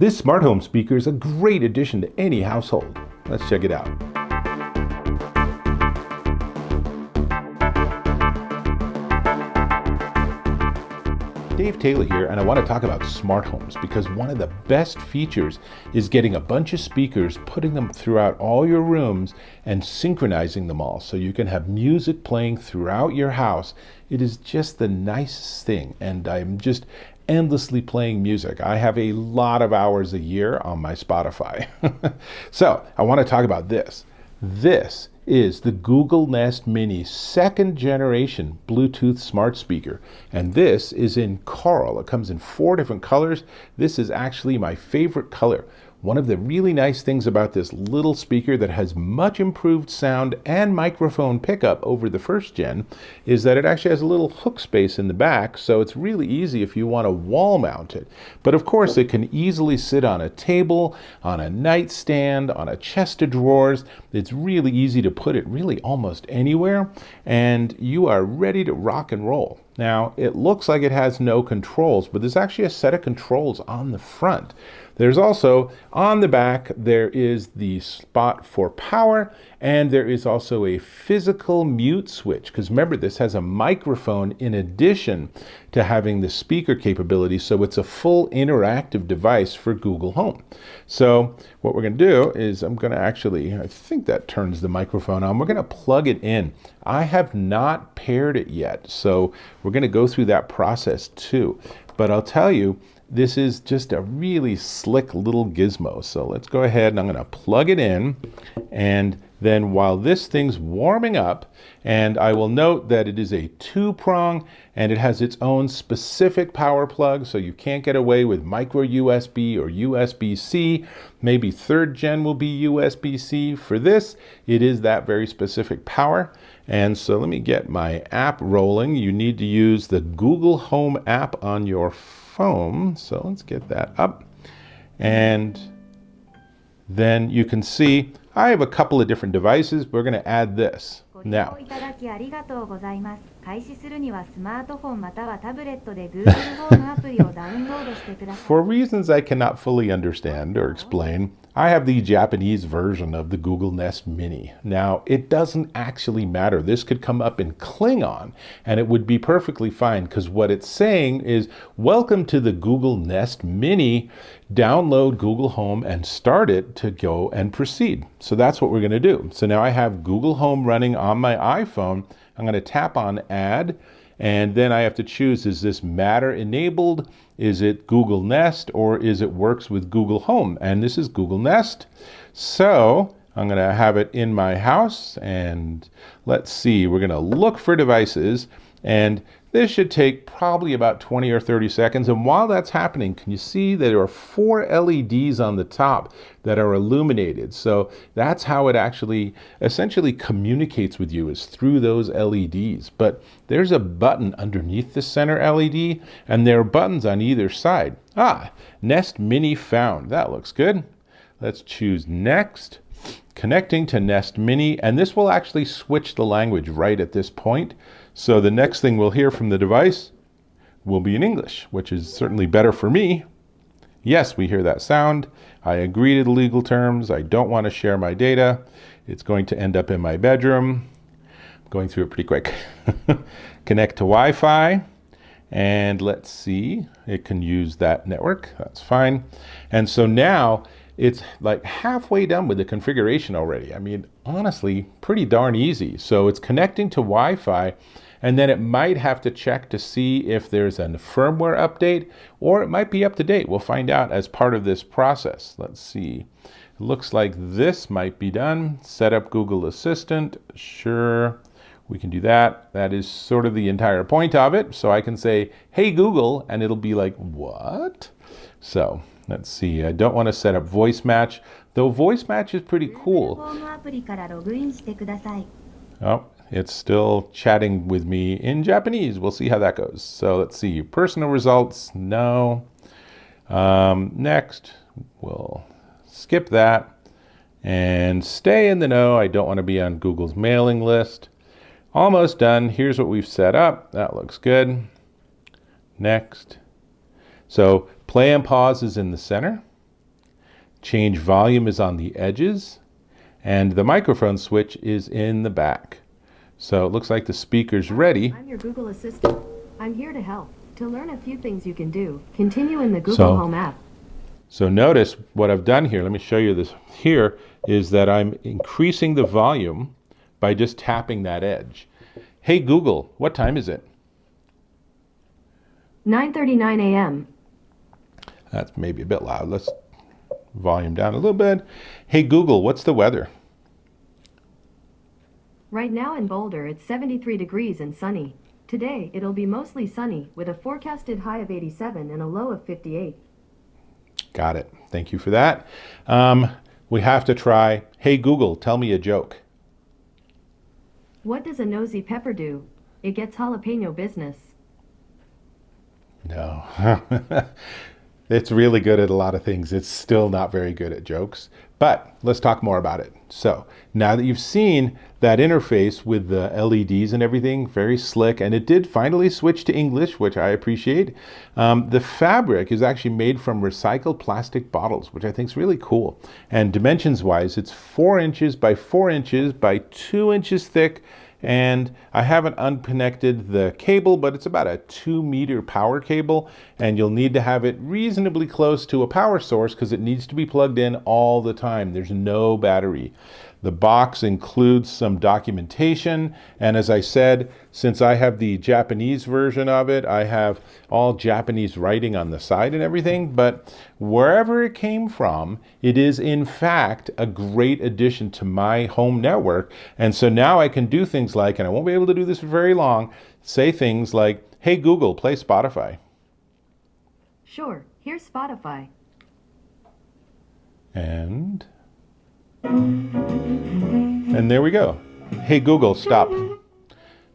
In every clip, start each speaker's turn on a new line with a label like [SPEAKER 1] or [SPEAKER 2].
[SPEAKER 1] This smart home speaker is a great addition to any household. Let's check it out. Dave Taylor here, and I want to talk about smart homes because one of the best features is getting a bunch of speakers, putting them throughout all your rooms and synchronizing them all so you can have music playing throughout your house. It is just the nicest thing, and I'm just endlessly playing music. I have a lot of hours a year on my Spotify. So I want to talk about this. This is the Google Nest Mini second generation Bluetooth smart speaker, and this is in coral. It comes in 4 different colors. This is actually my favorite color. One of the really nice things about this little speaker that has much improved sound and microphone pickup over the first gen is that it actually has a little hook space in the back, so it's really easy if you want to wall mount it. But of course it can easily sit on a table, on a nightstand, on a chest of drawers. It's really easy to put it really almost anywhere, and you are ready to rock and roll. Now, it looks like it has no controls, but there's actually a set of controls on the front. There's also, on the back, there is the spot for power, and there is also a physical mute switch, because remember, this has a microphone in addition to having the speaker capability, so it's a full interactive device for Google Home. So what we're going to do is I'm going to actually, I think that turns the microphone on. We're going to plug it in. I have not paired it yet, so we're going to go through that process too. But I'll tell you, this is just a really slick little gizmo. So let's go ahead and I'm going to plug it in, and then while this thing's warming up, and I will note that it is a 2-prong and it has its own specific power plug, so you can't get away with micro USB or USB-C. Maybe 3rd gen will be USB-C. For this, it is that very specific power. And so let me get my app rolling. You need to use the Google Home app on your phone. So let's get that up. And then you can see I have a couple of different devices. We're going to add this. Now, for reasons I cannot fully understand or explain, I have the Japanese version of the Google Nest Mini. Now, it doesn't actually matter. This could come up in Klingon, and it would be perfectly fine, because what it's saying is, welcome to the Google Nest Mini. Download Google Home and start it to go and proceed. So that's what we're going to do. So now I have Google Home running on my iPhone. I'm going to tap on Add, and then I have to choose, is this Matter enabled? Is it Google Nest, or is it works with Google Home? And this is Google Nest. So I'm going to have it in my house, and let's see, we're going to look for devices, and this should take probably about 20 or 30 seconds. And while that's happening, can you see that there are 4 LEDs on the top that are illuminated? So that's how it actually essentially communicates with you, is through those LEDs. But there's a button underneath the center LED, and there are buttons on either side. Nest Mini found. That looks good. Let's choose Next. Connecting to Nest Mini, and this will actually switch the language right at this point. So the next thing we'll hear from the device will be in English, which is certainly better for me. Yes, we hear that sound. I agree to the legal terms. I don't want to share my data. It's going to end up in my bedroom. I'm going through it pretty quick. Connect to Wi-Fi. And let's see, it can use that network. That's fine. And so now it's like halfway done with the configuration already. I mean, honestly, pretty darn easy. So it's connecting to Wi-Fi, and then it might have to check to see if there's a firmware update, or it might be up to date. We'll find out as part of this process. Let's see. It looks like this might be done. Set up Google Assistant. Sure, we can do that. That is sort of the entire point of it. So I can say, hey Google, and it'll be like, what? So let's see, I don't want to set up voice match, though voice match is pretty cool. Oh, it's still chatting with me in Japanese. We'll see how that goes. So let's see, personal results, no. Next, we'll skip that and stay in the know. I don't want to be on Google's mailing list. Almost done. Here's what we've set up. That looks good. Next. So play and pause is in the center. Change volume is on the edges, and the microphone switch is in the back. So it looks like the speaker's ready.
[SPEAKER 2] I'm your Google Assistant. I'm here to help. To learn a few things you can do, continue in the Google Home app.
[SPEAKER 1] So notice what I've done here. Let me show you this here, is that I'm increasing the volume by just tapping that edge. Hey Google, what time is it?
[SPEAKER 2] 9:39 a.m.
[SPEAKER 1] That's maybe a bit loud. Let's volume down a little bit. Hey Google, what's the weather?
[SPEAKER 2] Right now in Boulder, it's 73 degrees and sunny. Today, it'll be mostly sunny with a forecasted high of 87 and a low of 58.
[SPEAKER 1] Got it. Thank you for that. We have to try, hey Google, tell me a joke.
[SPEAKER 2] What does a nosy pepper do? It gets jalapeno business.
[SPEAKER 1] No. It's really good at a lot of things. It's still not very good at jokes, but let's talk more about it. So now that you've seen that interface with the LEDs and everything, very slick, and it did finally switch to English, which I appreciate. The fabric is actually made from recycled plastic bottles, which I think is really cool. And dimensions wise, it's 4 inches by 4 inches by 2 inches thick. And I haven't unconnected the cable, but it's about a 2-meter power cable, and you'll need to have it reasonably close to a power source because it needs to be plugged in all the time. There's no battery. The box includes some documentation, and as I said, since I have the Japanese version of it, I have all Japanese writing on the side and everything, but wherever it came from, it is in fact a great addition to my home network. And so now I can do things like, and I won't be able to do this for very long, say things like, hey Google, play Spotify.
[SPEAKER 2] Sure, here's Spotify.
[SPEAKER 1] And there we go. Hey Google, stop.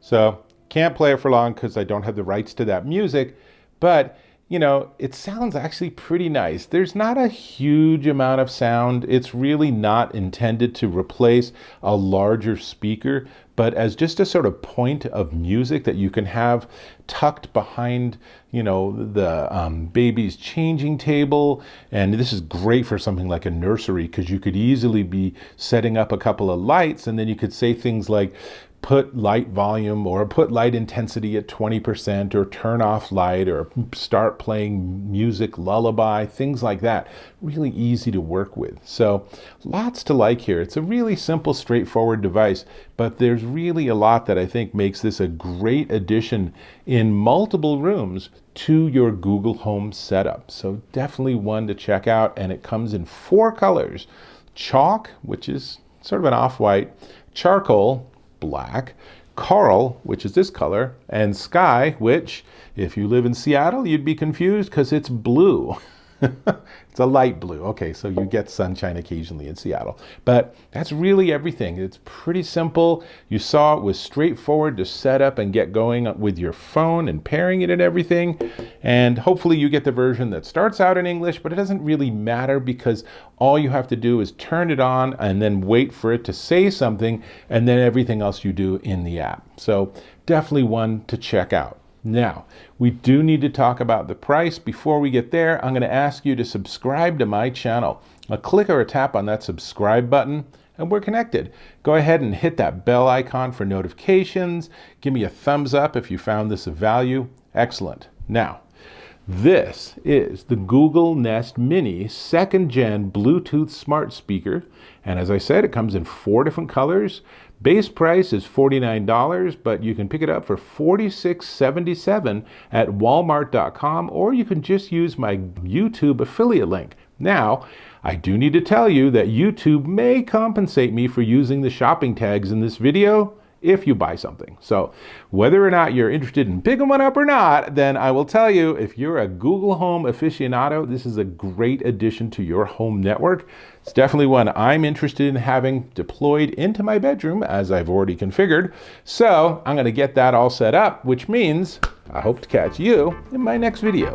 [SPEAKER 1] So can't play it for long because I don't have the rights to that music, but you know, it sounds actually pretty nice. There's not a huge amount of sound. It's really not intended to replace a larger speaker, but as just a sort of point of music that you can have tucked behind, you know, the baby's changing table. And this is great for something like a nursery because you could easily be setting up a couple of lights, and then you could say things like, put light volume or put light intensity at 20% or turn off light or start playing music, lullaby, things like that. Really easy to work with. So lots to like here. It's a really simple, straightforward device, but there's really a lot that I think makes this a great addition in multiple rooms to your Google Home setup. So definitely one to check out, and it comes in 4 colors. Chalk, which is sort of an off-white, charcoal, black, coral, which is this color, and sky, which, if you live in Seattle, you'd be confused because it's blue. It's a light blue. Okay, so you get sunshine occasionally in Seattle. But that's really everything. It's pretty simple. You saw it was straightforward to set up and get going with your phone and pairing it and everything. And hopefully you get the version that starts out in English, but it doesn't really matter because all you have to do is turn it on and then wait for it to say something, and then everything else you do in the app. So definitely one to check out. Now, we do need to talk about the price. Before we get there, I'm going to ask you to subscribe to my channel. A click or a tap on that subscribe button, and we're connected. Go ahead and hit that bell icon for notifications. Give me a thumbs up if you found this of value. Excellent. Now, this is the Google Nest Mini 2nd Gen Bluetooth smart speaker. And as I said, it comes in 4 different colors. Base price is $49, but you can pick it up for $46.77 at walmart.com, or you can just use my YouTube affiliate link. Now, I do need to tell you that YouTube may compensate me for using the shopping tags in this video if you buy something. So whether or not you're interested in picking one up or not, then I will tell you, if you're a Google Home aficionado, this is a great addition to your home network. It's definitely one I'm interested in having deployed into my bedroom, as I've already configured. So I'm going to get that all set up, which means I hope to catch you in my next video.